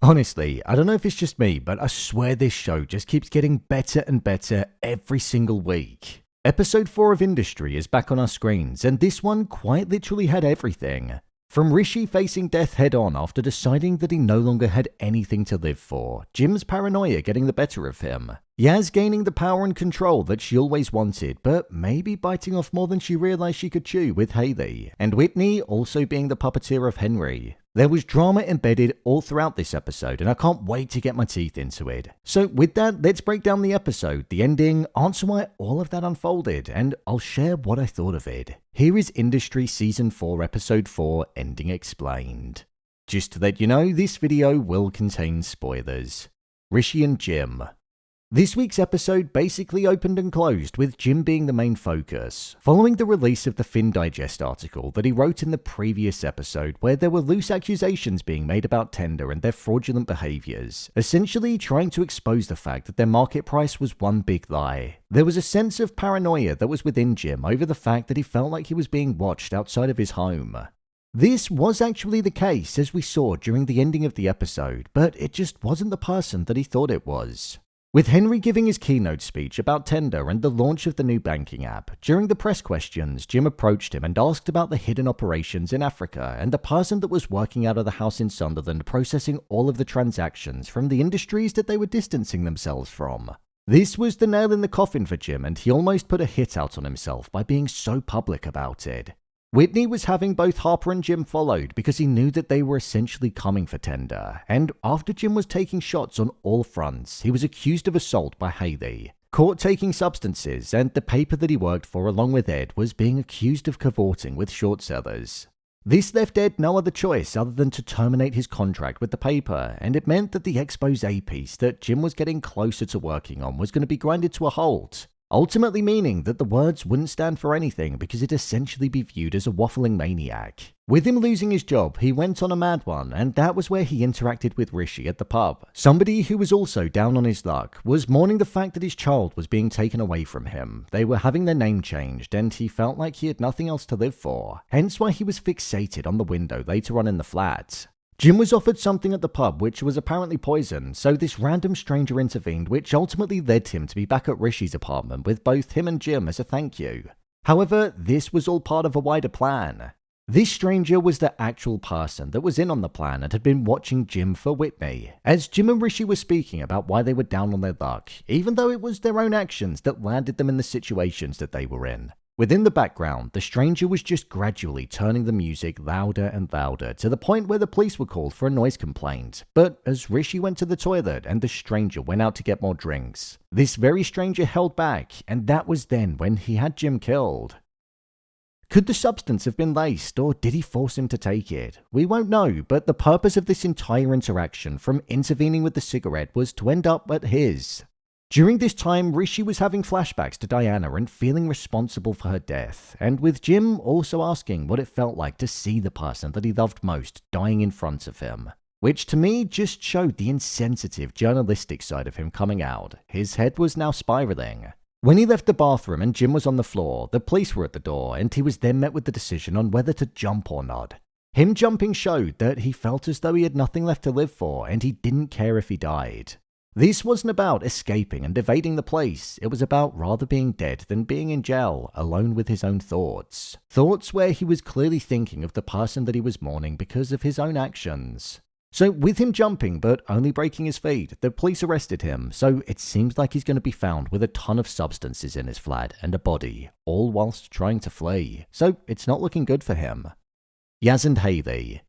Honestly, I don't know if it's just me, but I swear this show just keeps getting better and better every single week. Episode 4 of Industry is back on our screens, and this one quite literally had everything. From Rishi facing death head-on after deciding that he no longer had anything to live for, Jim's paranoia getting the better of him, Yas gaining the power and control that she always wanted, but maybe biting off more than she realized she could chew with Hayley, and Whitney also being the puppeteer of Henry. There was drama embedded all throughout this episode, and I can't wait to get my teeth into it. So with that, let's break down the episode, the ending, answer why all of that unfolded, and I'll share what I thought of it. Here is Industry Season 4, Episode 4, Ending Explained. Just to let you know, this video will contain spoilers. Rishi and Jim. This week's episode basically opened and closed with Jim being the main focus, following the release of the FinDigest article that he wrote in the previous episode where there were loose accusations being made about Tender and their fraudulent behaviours, essentially trying to expose the fact that their market price was one big lie. There was a sense of paranoia that was within Jim over the fact that he felt like he was being watched outside of his home. This was actually the case as we saw during the ending of the episode, but it just wasn't the person that he thought it was. With Henry giving his keynote speech about Tender and the launch of the new banking app, during the press questions, Jim approached him and asked about the hidden operations in Africa and the person that was working out of the house in Sunderland processing all of the transactions from the industries that they were distancing themselves from. This was the nail in the coffin for Jim, and he almost put a hit out on himself by being so public about it. Whitney was having both Harper and Jim followed because he knew that they were essentially coming for Tender, and after Jim was taking shots on all fronts, he was accused of assault by Hayley, caught taking substances, and the paper that he worked for along with Ed was being accused of cavorting with short sellers. This left Ed no other choice other than to terminate his contract with the paper, and it meant that the expose piece that Jim was getting closer to working on was going to be grinded to a halt. Ultimately meaning that the words wouldn't stand for anything because it'd essentially be viewed as a waffling maniac. With him losing his job, he went on a mad one, and that was where he interacted with Rishi at the pub. Somebody who was also down on his luck, was mourning the fact that his child was being taken away from him. They were having their name changed, and he felt like he had nothing else to live for, hence why he was fixated on the window later on in the flat. Jim was offered something at the pub which was apparently poison, so this random stranger intervened, which ultimately led him to be back at Rishi's apartment with both him and Jim as a thank you. However, this was all part of a wider plan. This stranger was the actual person that was in on the plan and had been watching Jim for Whitney, as Jim and Rishi were speaking about why they were down on their luck, even though it was their own actions that landed them in the situations that they were in. Within the background, the stranger was just gradually turning the music louder and louder to the point where the police were called for a noise complaint. But as Rishi went to the toilet and the stranger went out to get more drinks, this very stranger held back, and that was then when he had Jim killed. Could the substance have been laced, or did he force him to take it? We won't know, but the purpose of this entire interaction from intervening with the cigarette was to end up at his. During this time, Rishi was having flashbacks to Diana and feeling responsible for her death, and with Jim also asking what it felt like to see the person that he loved most dying in front of him. Which to me just showed the insensitive journalistic side of him coming out. His head was now spiraling. When he left the bathroom and Jim was on the floor, the police were at the door, and he was then met with the decision on whether to jump or not. Him jumping showed that he felt as though he had nothing left to live for, and he didn't care if he died. This wasn't about escaping and evading the place, it was about rather being dead than being in jail, alone with his own thoughts. Thoughts where he was clearly thinking of the person that he was mourning because of his own actions. So with him jumping but only breaking his feet, the police arrested him, so it seems like he's going to be found with a ton of substances in his flat and a body, all whilst trying to flee, so it's not looking good for him. Yas and Hayley.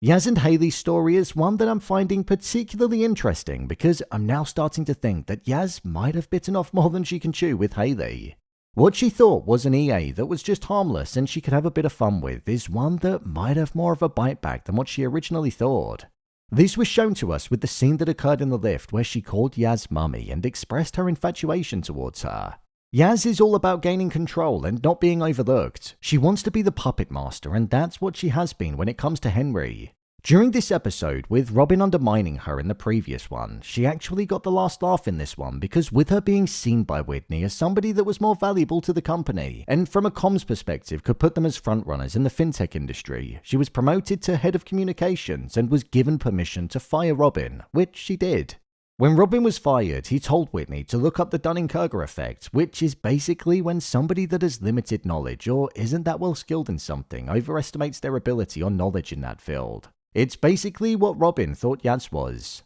Yas and Hayley's story is one that I'm finding particularly interesting because I'm now starting to think that Yas might have bitten off more than she can chew with Hayley. What she thought was an EA that was just harmless and she could have a bit of fun with is one that might have more of a bite back than what she originally thought. This was shown to us with the scene that occurred in the lift where she called Yas mummy and expressed her infatuation towards her. Yas is all about gaining control and not being overlooked. She wants to be the puppet master, and that's what she has been when it comes to Henry. During this episode, with Robin undermining her in the previous one, she actually got the last laugh in this one because with her being seen by Whitney as somebody that was more valuable to the company, and from a comms perspective could put them as frontrunners in the fintech industry, she was promoted to head of communications and was given permission to fire Robin, which she did. When Robin was fired, he told Whitney to look up the Dunning-Kruger effect, which is basically when somebody that has limited knowledge or isn't that well skilled in something overestimates their ability or knowledge in that field. It's basically what Robin thought Yas was.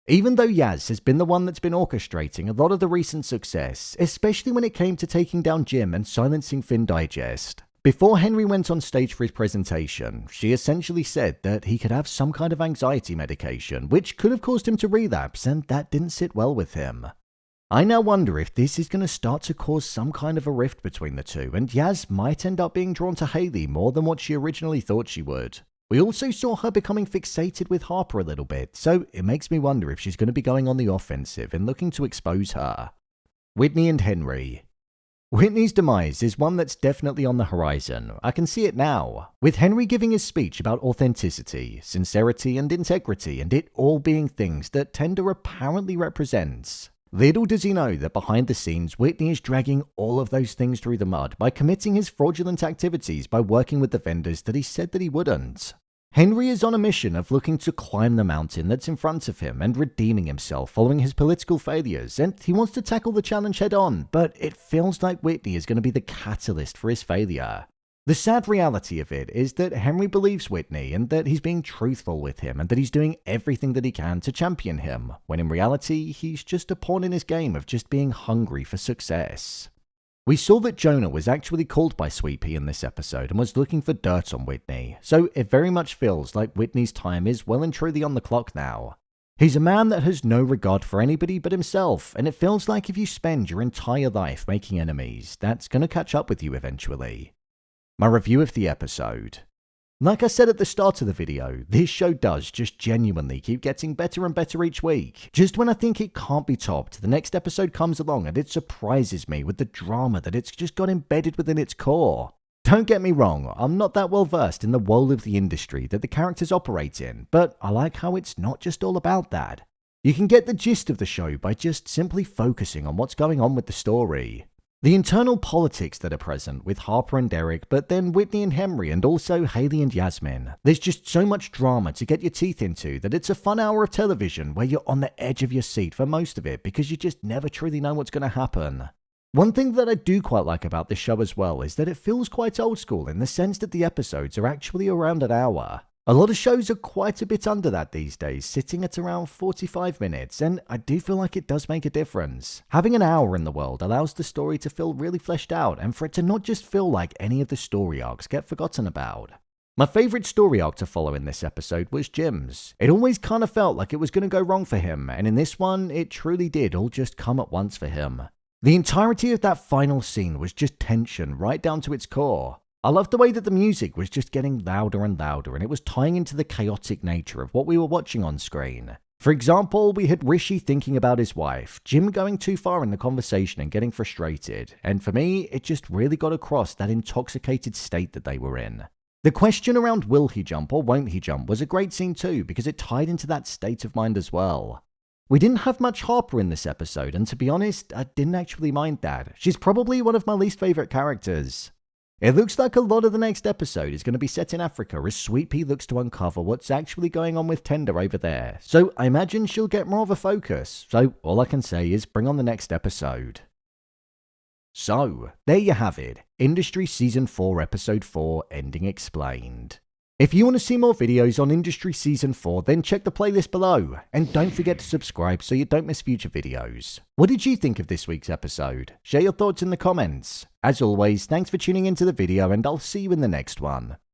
Even though Yas has been the one that's been orchestrating a lot of the recent success, especially when it came to taking down Jim and silencing FinDigest, before Henry went on stage for his presentation, she essentially said that he could have some kind of anxiety medication, which could have caused him to relapse, and that didn't sit well with him. I now wonder if this is going to start to cause some kind of a rift between the two, and Yas might end up being drawn to Hayley more than what she originally thought she would. We also saw her becoming fixated with Harper a little bit, so it makes me wonder if she's going to be going on the offensive and looking to expose her. Whitney and Henry. Whitney's demise is one that's definitely on the horizon. I can see it now, with Henry giving his speech about authenticity, sincerity, and integrity, and it all being things that Tender apparently represents. Little does he know that behind the scenes, Whitney is dragging all of those things through the mud by committing his fraudulent activities by working with the vendors that he said that he wouldn't. Henry is on a mission of looking to climb the mountain that's in front of him and redeeming himself following his political failures, and he wants to tackle the challenge head on, but it feels like Whitney is going to be the catalyst for his failure. The sad reality of it is that Henry believes Whitney and that he's being truthful with him and that he's doing everything that he can to champion him, when in reality he's just a pawn in his game of just being hungry for success. We saw that Jonah was actually called by Sweetpea in this episode and was looking for dirt on Whitney, so it very much feels like Whitney's time is well and truly on the clock now. He's a man that has no regard for anybody but himself, and it feels like if you spend your entire life making enemies, that's going to catch up with you eventually. My review of the episode. Like I said at the start of the video, this show does just genuinely keep getting better and better each week. Just when I think it can't be topped, the next episode comes along and it surprises me with the drama that it's just got embedded within its core. Don't get me wrong, I'm not that well versed in the world of the industry that the characters operate in, but I like how it's not just all about that. You can get the gist of the show by just simply focusing on what's going on with the story. The internal politics that are present with Harper and Derek, but then Whitney and Henry, and also Hayley and Yasmin. There's just so much drama to get your teeth into that it's a fun hour of television where you're on the edge of your seat for most of it because you just never truly know what's going to happen. One thing that I do quite like about this show as well is that it feels quite old school in the sense that the episodes are actually around an hour. A lot of shows are quite a bit under that these days, sitting at around 45 minutes, and I do feel like it does make a difference. Having an hour in the world allows the story to feel really fleshed out, and for it to not just feel like any of the story arcs get forgotten about. My favourite story arc to follow in this episode was Jim's. It always kind of felt like it was going to go wrong for him, and in this one, it truly did all just come at once for him. The entirety of that final scene was just tension right down to its core. I loved the way that the music was just getting louder and louder, and it was tying into the chaotic nature of what we were watching on screen. For example, we had Rishi thinking about his wife, Jim going too far in the conversation and getting frustrated, and for me, it just really got across that intoxicated state that they were in. The question around will he jump or won't he jump was a great scene too, because it tied into that state of mind as well. We didn't have much Harper in this episode, and to be honest, I didn't actually mind that. She's probably one of my least favourite characters. It looks like a lot of the next episode is going to be set in Africa as Sweetpea looks to uncover what's actually going on with Tender over there, so I imagine she'll get more of a focus, so all I can say is bring on the next episode. So, there you have it, Industry Season 4 Episode 4 Ending Explained. If you want to see more videos on Industry Season 4, then check the playlist below, and don't forget to subscribe so you don't miss future videos. What did you think of this week's episode? Share your thoughts in the comments. As always, thanks for tuning into the video, and I'll see you in the next one.